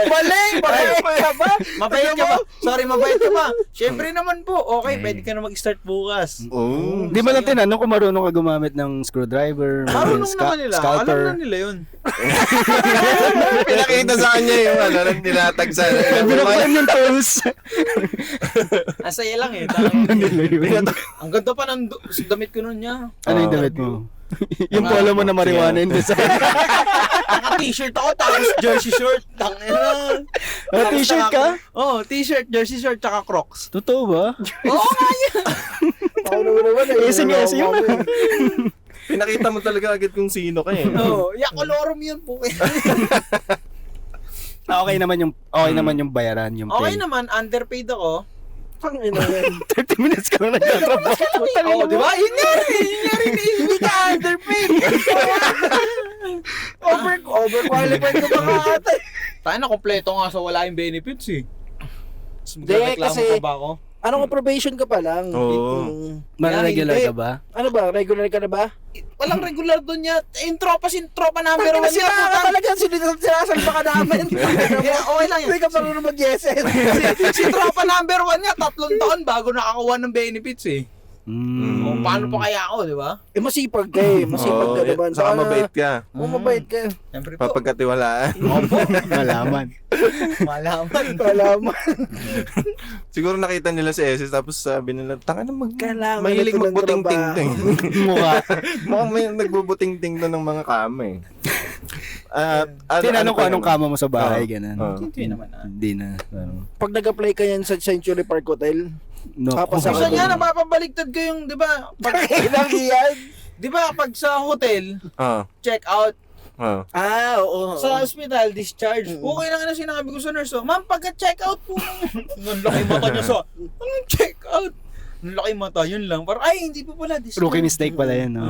Mali! Mabait ka ba? Mabait ka ba? Sorry, mabait ka ba? Siyempre naman po. Okay, pwede ka na mag-start bukas. Oh. Di ba lang tinanong kung marunong ka gumamit ng screwdriver, Marunong naman nila. Alam scalper. na nila yun. Pinakita sa kanya yung nilatag sa... Binuksan yung tools. Ang saya lang eh. Ang ganda pa ng damit ko nun niya. Ano yung damit mo? Yung polo mo na marijuana yung design. Naka-t-shirt ako, tapos jersey short. Tangina. T-shirt ka? Oo, t-shirt, jersey short, tsaka Crocs. Totoo ba? Oo nga yan. Ako naman eh. Easy yung Pinakita mo talaga agad kung sino ka eh. Oo, yakolorum yun po. Okay naman yung bayaran, yung Okay pay. naman, underpaid ako. Pangina yan. 30 minutes ka na nagtatrabaho. Oo, di ba? Yun nga rin, hindi ka underpaid. Overqualified ka pa nga ata. Tayo na, kompleto nga sa wala yung benefits eh. Hindi, kasi ka ba ako? ano ka probation ka pa lang. Oo. Regular Hindi. ka ba? Ano ba? Regular ka na ba? Walang regular doon niya. Yung tropa number 1 niya. Sira ka talaga. Sinasalpa ka namin. Okay lang yan. Hindi ka marunong mag-yeses. Si tropa number 1 niya, 3 taon bago nakakuha ng benefits eh. Kung paano pa kaya ako, di ba? Eh, masipag ka eh. Masipag ka naman. Saka mabait ka. Oo, mabait ka. Siyempre po. Papagkatiwalaan. Opo. Malaman. Malaman. Siguro nakita nila si SS tapos sabi nila, tanga na Kailangan mahilig ito ng magbuting-ting-ting. Mukha. Mukhang may nagbubuting-ting to ng mga kama eh. Tinanong ko pa anong naman? kama mo sa bahay, Oo. ganun. Oo. Hindi naman ah. Hindi na. Parang, Pag nag-apply ka yan sa Century Park Hotel, no. Tapos Minsan ako- nga, napapabaligtad ko yung, di ba? ilang yan? Di ba, pag sa hotel, Ah. check out, Ah, oo. sa hospital, discharge. Okay lang na sinabi ko sa nurse, oh, ma'am, pagka-check out po, ang laki mata niya sa, anong check out? Ang laki mata, yun lang. Parang, ay, hindi po pala, discharge. Rookie mistake pala yan. No?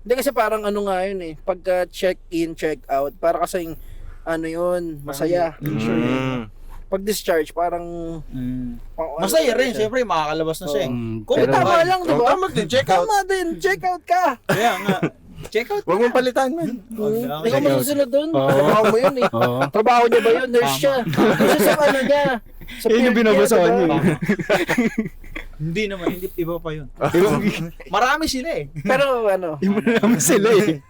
Hindi kasi parang ano nga yun eh. Pagka check-in, check-out, para kasing ano yun, masaya. Pag discharge, parang... Masaya rin, syempre makakalabas na siya eh. Kung tama lang, di ba? Tama din, check out. Tama din, check-out ka. Kaya nga, check out. Huwag mong palitan, man. Ikaw masusunod dun. Oo. Trabaho mo yun eh. Oo. Trabaho niya ba yun? Nurse siya. Kasi sa ano niya. Sa Yun yung field binabasahan niya, niya. diba? Hindi naman, hindi iba pa yun. Marami sila eh. Pero ano, Naman sila eh.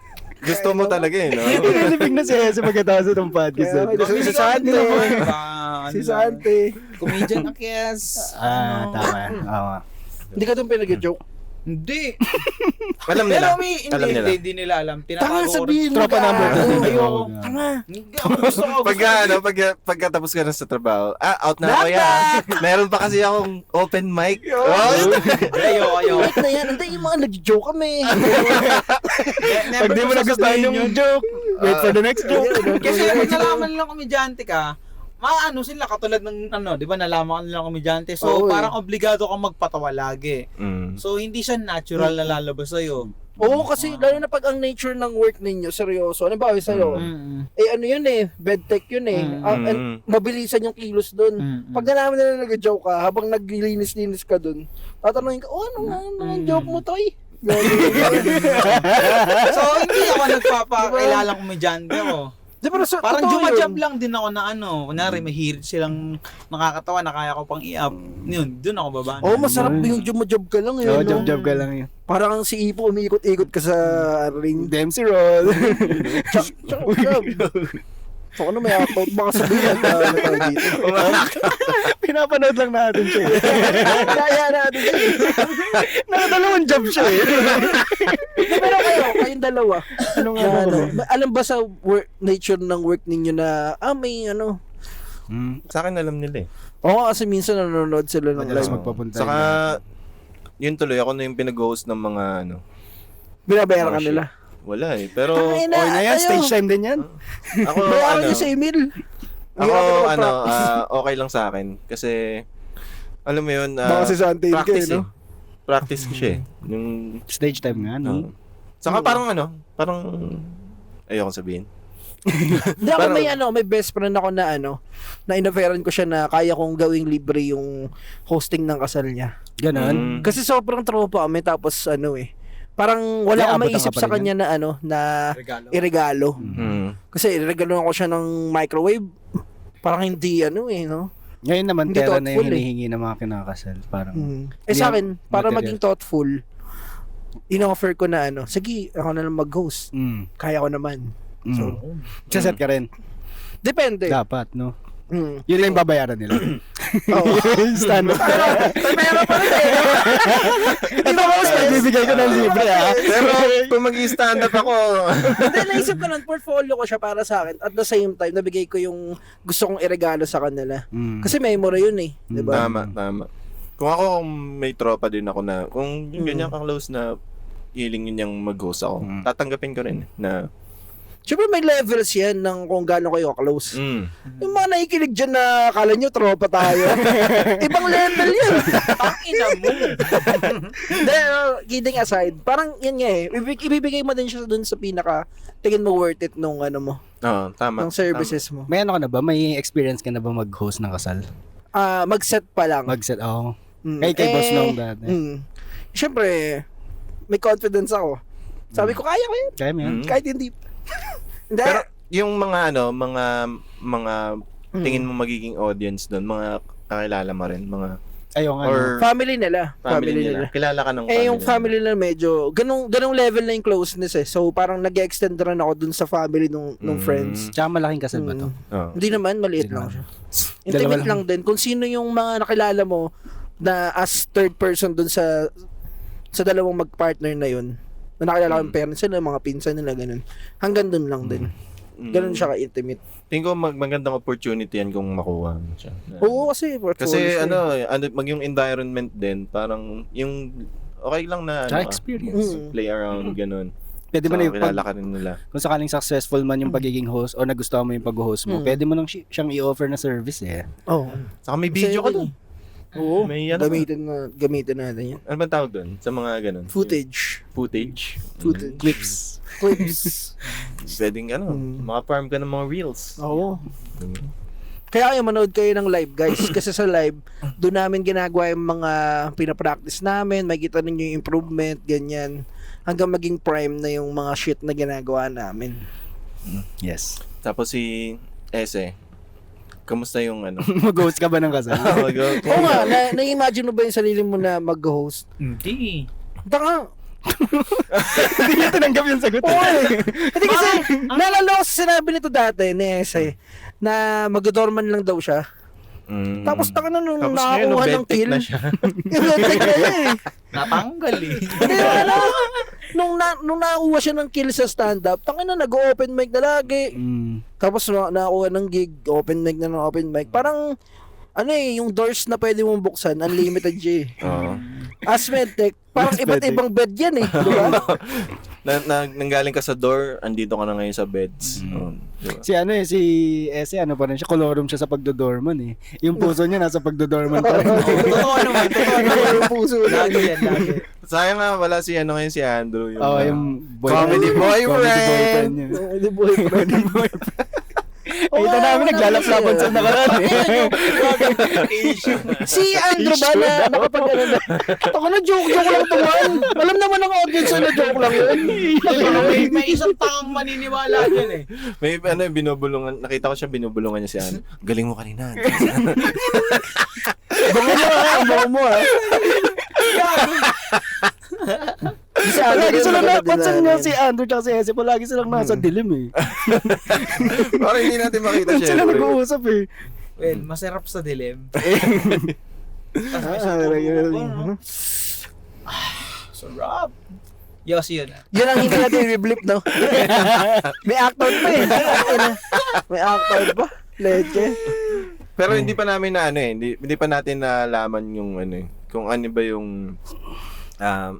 Gusto mo talaga eh, no? Inilibig na siya sa pagkatapos ng podcast. Kaya, si Sante. Si Sante. Comedian Akias. Tama. Oo. Hindi ka doon pinag-joke. Hindi. Alam Pero nila. may, hindi nila alam. Tanga Tinatago ko rin. sabihin mo Tropa ka. number two. Ayoko. Tanga. Hindi ako gusto ko. Pagkatapos ka na sa trabaho, out na ako ya. Meron pa kasi akong open mic. Ayaw. Wait na yan. Hindi, yung mga nag-joke kami. Pag di mo nagustuhan yung joke, wait for the next joke. Kasi pag nalaman nilang komedyante ka, maano sila katulad ng di ba nalaman nilang komedyante. So Oo, parang obligado kang magpatawa lagi. Mm. So hindi siya natural na lalabas sa'yo. Oo, kasi lalo na pag ang nature ng work ninyo, seryoso. Ano ba, sa'yo? Eh, ano yun eh, bedtech yun eh. And mabilisan yung kilos dun. Pag nalaman nila nag-joke ka, habang naglilinis-linis ka dun, tatanungin ka, ano ang joke mo, Toy? So hindi ako nagpapakailalang komedyante ko. Di, pero Parang totoo jumajab yun. lang din ako na kunwari mahilig silang nakakatawa na kaya ko pang i-up. Yun, dun ako baba. Oo, masarap yung jumajab ka lang eh. Oo, no? job ka lang yun. Parang si Ipo, umiikot-ikot ka sa ring. Dempsey roll. So ano, may out baka sabihin na tawag dito. Pinapanood lang natin siya. Kaya natin siya. Nakadalawang job siya eh. Pero kayong dalawa. Anong Alam ba sa nature ng work ninyo na, may ano? Sa akin alam nila eh. Oo, kasi minsan nanonood sila ng Madalas live. magpapunta. Saka, yun tuloy, ako na yung pinag-host ng mga Binabayaran ka shit. nila. Wala eh. Pero, Tangin Okay na yan, stage time din yan. ako, Bayaran niyo sa email. ako, okay lang sa akin. Kasi, alam mo yun, Baka si Sante yun practice kayo, no? Practice ko siya eh. Yung, Stage time nga, no? saka parang ayoko sabihin. Hindi ako may best friend ako na na inoferan ko siya na kaya kong gawing libre yung hosting ng kasal niya. Ganon. Kasi sobrang tropa kami tapos parang wala akong Abot maisip ka pa sa rin kanya na Regalo. iregalo. Kasi iregalo ko siya ng microwave. Parang hindi no? Ngayon naman, Hindi pera na yung thoughtful eh. hinihingi ng mga kinakasal. Parang, Sa akin, para material. maging thoughtful, in-offer ko na sige, ako na lang mag-host. Kaya ko naman. So, Saset ka rin. depende. Dapat, no? Mm. Yun lang yung babayaran nila. Oo. Stand-up. Pero pa rin eh. Ito ko, nagbibigay ko ng libre, ah. Pero, kung mag-stand up ako, Hindi, naisip ko nun, portfolio ko siya para sa akin. At the same time, nabigay ko yung gusto kong iregalo sa kanila. Kasi memory yun eh. Diba? tama. Kung may tropa din ako na, kung yung ganyan ka-close na hiling yun yung mag-host ako, tatanggapin ko rin na, Siyempre may levels yan ng kung gaano kayo close. Yung mga nakikinig dyan na akala nyo tropa tayo. Ibang level yan. Ina mo. Then, kidding aside, parang yan nga eh. Ibibigay mo din siya dun sa pinaka tingin mo worth it nung tama. ng services mo. May ka na ba? May experience ka na ba mag-host ng kasal? Mag-set pa lang. Mag-set, oo. Mm. Kay Boss Long dati. Siyempre, may confidence ako. Sabi ko, kaya ko yan. Kaya mo yan? Kahit hindi. Hindi. Pero, yung mga tingin mo magiging audience doon, mga kakilala mo rin, mga, Ayun nga. or family nila. family nila. Kilala ka ng Yung family nila medyo, ganong level na yung closeness eh. So, parang nag-extend rin ako dun sa family nung friends. Tsaka malaking kasal ba to? Hindi naman, maliit lang siya. Intimate lang din. Kung sino yung mga nakilala mo na as third person dun sa dalawang mag-partner na yun, na nakilala ko yung parents nila, mga pinsan nila, ganun. Hanggang dun lang din. Ganun siya ka-intimate. Tingin ko magandang opportunity yan kung makuha mo siya. Oo, kasi portfolio Kasi siya. mag yung environment din, parang yung okay lang na Tsaka experience. play around ganun. Pwede mo na yung kilala ka rin nila. kung sakaling successful man yung pagiging host o nagustuhan mo yung pag-host mo, pwede mo nang siyang i-offer na service eh. Oo. Saka may video ka dun. Oo, May ano gamitin natin yan. Ano ba tawag doon? Sa mga ganun? Footage. Footage. Clips. Clips. Pwedeng maka-farm ka ng mga reels. Oo. Kaya kayo manood kayo ng live, guys. Kasi sa live, doon namin ginagawa yung mga pinapractice namin. Makikita ninyo yung improvement, ganyan. Hanggang maging prime na yung mga shit na ginagawa namin. Yes. Tapos si Ese, kamusta yung Mag-host ka ba ng kasal? Oo nga, na-imagine mo ba yung sarili mo na mag-host? Hindi. Baka, Hindi niya tinanggap yung sagot. oo hindi kasi, naalala ko sa sinabi nito dati, ni Ese, na mag-dorman lang daw siya. Tapos taka na nung Tapos nakakuha ng kill. na siya. Yung bentek na siya eh. Natanggal eh. Hindi, nung nakakuha siya ng kill sa stand-up, taka na nag-open mic na lagi. Tapos nakakuha ng gig, open mic na ng open mic. Parang, yung doors na pwede mong buksan, unlimited siya eh. Oo. As medtech, parang As iba't medtech. ibang bed yan eh. Di ba? Nanggaling ka sa door, andito ka na ngayon sa beds. Diba? Si Ese, pa rin siya, colorum siya sa pagdodorman eh. Yung puso niya nasa pagdodorman pa rin. Totoo naman. Yung puso na. Lagi yan, lagi. Sayang nga, wala si ngayon si Andrew. Yung Comedy boyfriend. niya. Hindi boyfriend. Kita namin naglalaplaban sa nakaraan eh. Si Andrew ba na nakapag na? Ako na joke lang ito man. Alam naman ng audience na joke lang yun. May isang tangang maniniwala dyan eh. May binubulungan, nakita ko siya binubulungan niya si Andrew. Galing mo kanina. Bango mo ha. Palagi silang napansin nga si Andrew tsaka si Ese, palagi silang nasa dilim eh. Parang hindi natin makita siya. Sila nag-uusap eh. Well, masarap sa dilim. Sarap. Yos yun. Yun ang hindi natin i-blip, no? May actor pa eh. May actor pa. Leche. Pero hindi pa namin na hindi pa natin nalaman yung kung ano ba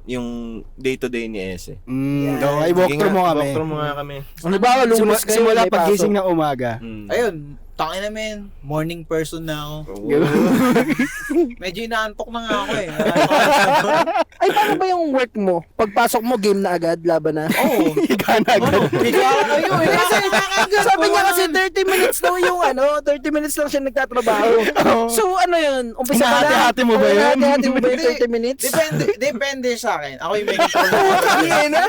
yung day-to-day ni Ese. Ay, walk through mo kami. Walk through mo nga kami. Ano ba, lunes kayo, Simula may pagising pasok. ng umaga. Ayun, tangin namin. Morning person na ako. Medyo inaantok na nga ako eh. Ay, paano ba yung work mo? Pagpasok mo, game na agad, laban na. Oo. Higa na agad. Higa kayo eh. Sabi niya kasi 30 minutes daw yung 30 minutes lang siya nagtatrabaho. So ano yun? Umpisa ka na? Hinahati-hati mo ba yun? Hinahati mo ba yung 30 minutes? Depende sa akin. Ako yung may control. Putang na.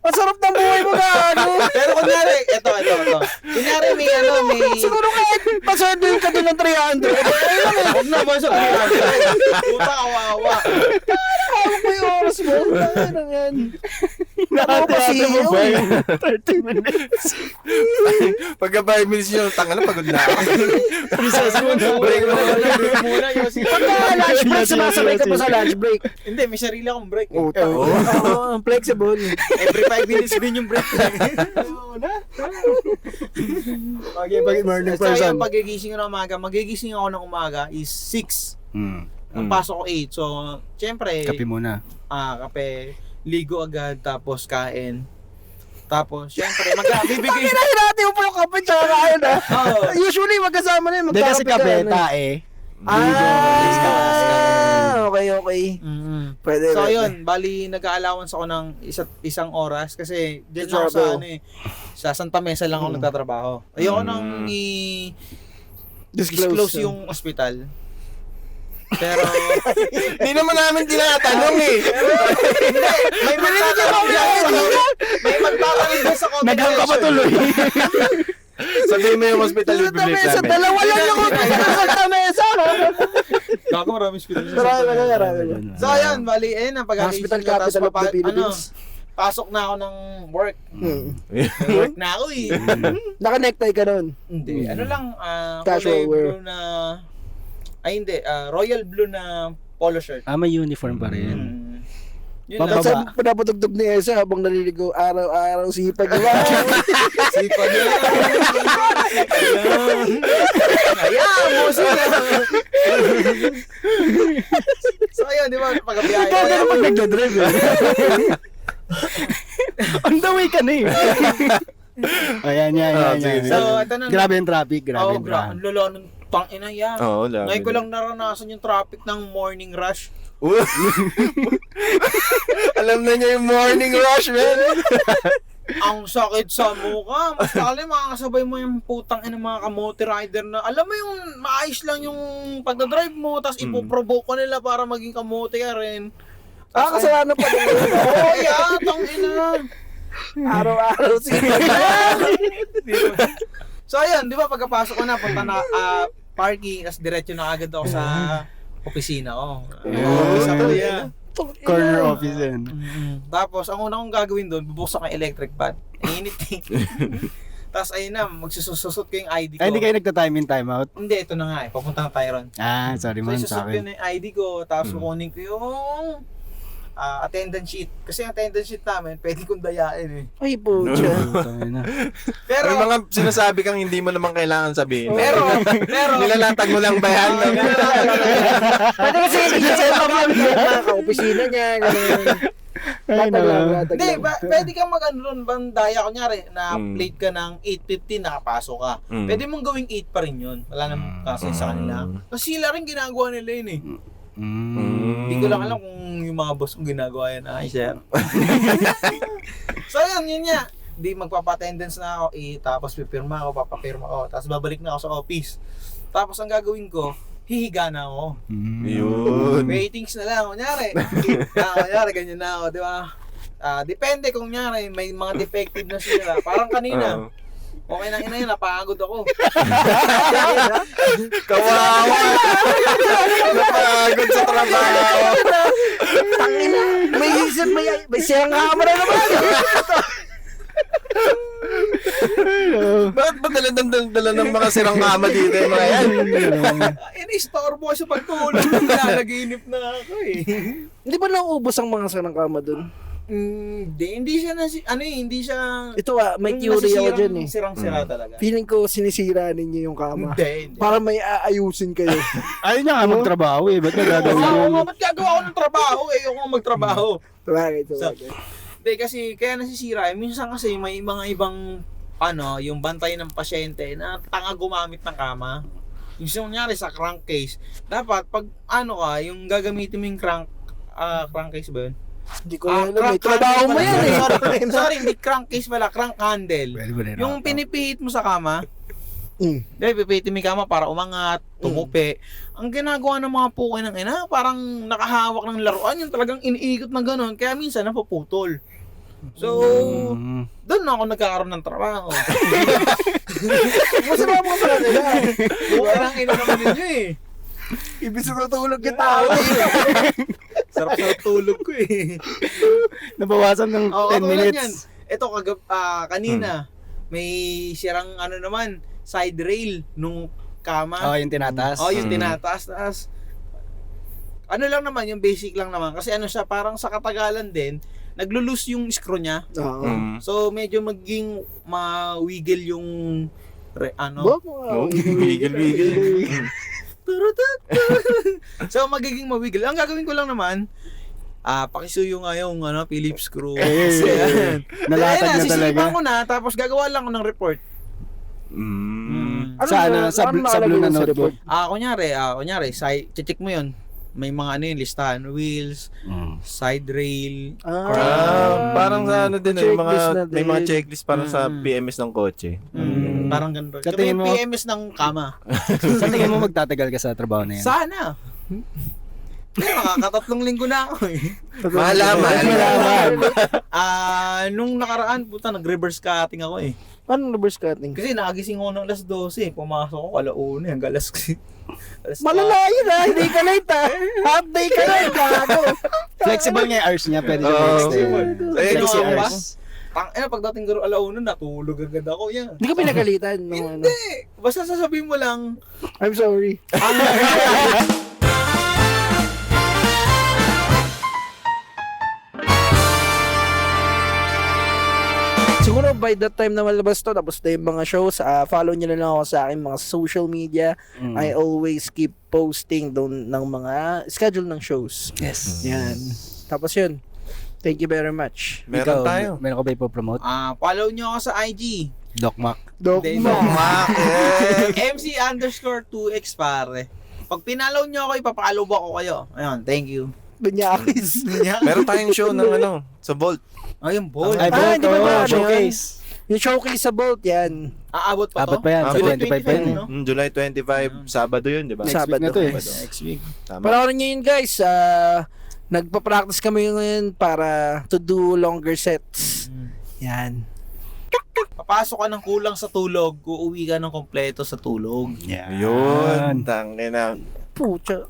Masarap ng buhay mo ka, ano? Pero kunyari, ito. Kunyari may Siguro kahit paswerte yung ka doon ng 300. Huwag naman sa puta, kawawa. Hawak mo yung oras mo. Ano yan? Hinahati-hati mo ba yun? 30 minutes. Pagka 5 minutes yun, tanga na, pagod na ako. Recess mo na. Break muna, Yossi. Pagka lunch break, sumasabay ka pa sa lunch break. Hindi, may sarili akong break. Flexible. Every 5 minutes din yung break. Okay, bakit morning So, person? yung pagigising ko ng umaga, magigising ako ng umaga is 6. Ang pasok ko 8. So, syempre, Kape muna. kape, ligo agad, tapos kain. Tapos, syempre, bibigay. Hinahati mo pa yung kape tsaka kain ha. Oo. Usually magkasama na yun. Hindi kasi magkakape kape, ka, ano. tae. Okay. Pwede. So, pwede. yun, bali, nag-allowance ako ng isang oras kasi dyan ako sa sa Santa Mesa lang ako nagtatrabaho. Ayoko nang disclose yung ospital. Pero, Hindi naman namin tinatanong eh. may magpapalit din sa comment Naghang ka pa tuloy. Sabihin mo yung hospital yung Santa bibili Mesa, namin. dalawa lang yung hospital sa Santa Mesa. Kako maraming hospital sa Marami. So, ayun, bali, ang pag-agising Hospital ko, tapos capital of the Philippines. pasok na ako ng work. May work na ako eh. Naka-necktie ka nun. Hindi, ano lang, Casual kulay wear. blue na, royal blue na polo shirt. May uniform pa rin. Yun Baba. lang. Tapos pinapatugtog ni Esa habang naliligo, araw-araw sipag. Diba? Sipag yun. Ayan, musin na. So, ayun, di ba, pagkabiyahe Ikaw ganun pag nagdadrive eh. On the way ka na eh. Ayan. sige. So, ito na. Grabe yung traffic, grabe Oh, yung traffic. ang lolo nung Putang ina yan. Oo, lagi. Ngayon ko lang naranasan yung traffic ng morning rush. Alam na niya yung morning rush, man. Ang sakit sa mukha. Mas lalo makakasabay mo yung putang ina mga kamote rider na alam mo yung maayos lang yung pagdadrive mo tapos ipoprovoke ko nila para maging kamote ka rin. Kasalanan pa din. Oo, yan. Tang ina. Araw-araw sila. So ayun, di ba pagkapasok ko na, punta na parking, tapos diretso na agad ako sa opisina ko. Office ako yan. Corner office yan. Tapos ang una kong gagawin doon, bubuksan ko yung electric fan. Init eh. Tapos ayun na, magsususot ko yung ID ko. Ay, hindi kayo nagta-time in, time out? Hindi, ito na nga eh. Papunta na tayo ron. Sorry So man isusot sa ko akin. na yung ID ko, tapos kukunin ko yung attendance sheet. Kasi yung attendance sheet namin, pwede kong dayain eh. Ay po, Pero, May mga sinasabi kang hindi mo naman kailangan sabihin. pero, Nilalatag mo lang ba yan? pwede kasi hindi siya magamit ng ka-opisina niya. Ay, nalang. Hindi, pwede kang mag-ano ron, bandaya, kunyari, na Mm. plate ka ng 8:15, nakapasok ka. Mm. Pwede mong gawing 8 pa rin yun. Wala namang kasi sa kanila. Kasi sila rin ginagawa nila yun eh. Hindi ko lang alam kung yung mga boss kong ginagawa yan. Ay, sir. So, yun nga. Di magpapa-attendance na ako, tapos pipirma ako, papapirma ako, tapos babalik na ako sa office. Tapos ang gagawin ko, hihiga na ako. Yun. Waitings na lang, kunyari. Kunyari, ganyan na ako, di ba? Depende kung kunyari, may mga defective na sila. Parang kanina, okay na ina yun, napagod ako. Kawawa. Napagod sa trabaho. Tangina. May siyang camera naman. Bakit ba dala ng mga sirang kama dito yung mga yan? In-istorbo ko sa pagtulog, nalalaginip na ako eh. Hindi ba nauubos ang mga sarang kama dun? Hindi siya hindi siya Ito may yung theory ako dyan eh. Sirang-sira talaga. Feeling ko sinisira ninyo yung kama. Hindi. Para may aayusin kayo. Ayun nga magtrabaho eh. Ba't nagagawin Oo, yun? ba't gagawa ko ng trabaho? Ayoko magtrabaho. Sabagay. Hindi, kasi kaya nasisira. Minsan kasi may mga ibang yung bantay ng pasyente na tanga gumamit ng kama. Yung kunyari sa crankcase, dapat pag yung gagamitin mo yung crankcase ba yun? Hindi ko alam. May trabaho mo yan eh. Sorry, hindi crankcase pala, crank handle. Yung pinipihit mo sa kama, pipihitin mo yung kama para umangat, tumupi. Ang ginagawa ng mga pukoy ng ina, parang nakahawak ng laruan, yung talagang iniikot na gano'n, kaya minsan napuputol. So, doon na ako nagkakaroon ng trabaho. Masama mo sa kanila. Bukan ang ina naman ninyo eh. Ibig natulog yung tao. Sarap-sarap tulog ko eh. Nabawasan ng 10 minutes. Ito kanina, may sirang naman, side rail nung kama. Yung tinataas. Yung tinataas. Taas. Lang naman, yung basic lang naman. Kasi siya, parang sa katagalan din, naglo-loose yung screw niya. So, medyo maging ma-wiggle yung Wiggle. So, magiging ma-wiggle. Ang gagawin ko lang naman, pakisuyo nga yung Phillips screw. Nalatag na talaga. Sisipan ko na, tapos gagawa lang ko ng report. Sa blue na notebook. Kunyari, check mo yun. May mga listahan, wheels, side rail, Parang sa din yung Checklist na may mga din. checklist parang sa PMS ng kotse. parang ganun. Sa Kami tingin yung mo- PMS ng kama. Sa tingin mo magtatagal ka sa trabaho na yan? Sana. Makakatatlong linggo na ako eh. Malaman. Nung nakaraan, nag-reverse cutting ako eh. Paano reverse cutting? Kasi nagising ako ng alas 12, pumasok ako alauna hanggang alas Malalayo na, hindi ka late ah. Half day ka na, gago. Flexible nga yung hours niya, pwede siya Oo. mag-extend. Ayun, Flexi ano ba? hours. Pagdating garo alauna, natulog agad ako yan. Hindi ka pinagalitan. No, Basta sasabihin mo lang, I'm sorry. Siguro by that time na malabas to, tapos na yung mga shows, follow nyo na lang ako sa aking mga social media. I always keep posting doon ng mga schedule ng shows. Yes. Yan. Tapos yun. Thank you very much. Meron tayo. Meron ka ba ipopromote? follow nyo ako sa IG. Doc Mac. Hindi, Dogma. MC_2X pare. Pag pinalaw nyo ako, ipapalaw ako kayo. Ayun, thank you. Bunyakis. Meron tayong show ng sa Vault. Ayun, ball. Ay, Ah, hindi ba Bolt, ba, oh, ano showcase. Yung showcase sa Bolt, yan. Aabot pa Abot to? pa yan, sa Abot. 25 pa yun. no? July 25, Sabado yun, di ba? Next week Sabado. na to eh. Next week. Tama. Panoorin nyo yun guys. Nagpa-practice kami ngayon para to do longer sets. Yan. Papasok ka ng kulang sa tulog, uuwi ka ng kompleto sa tulog. Yun, tangina. Pucha.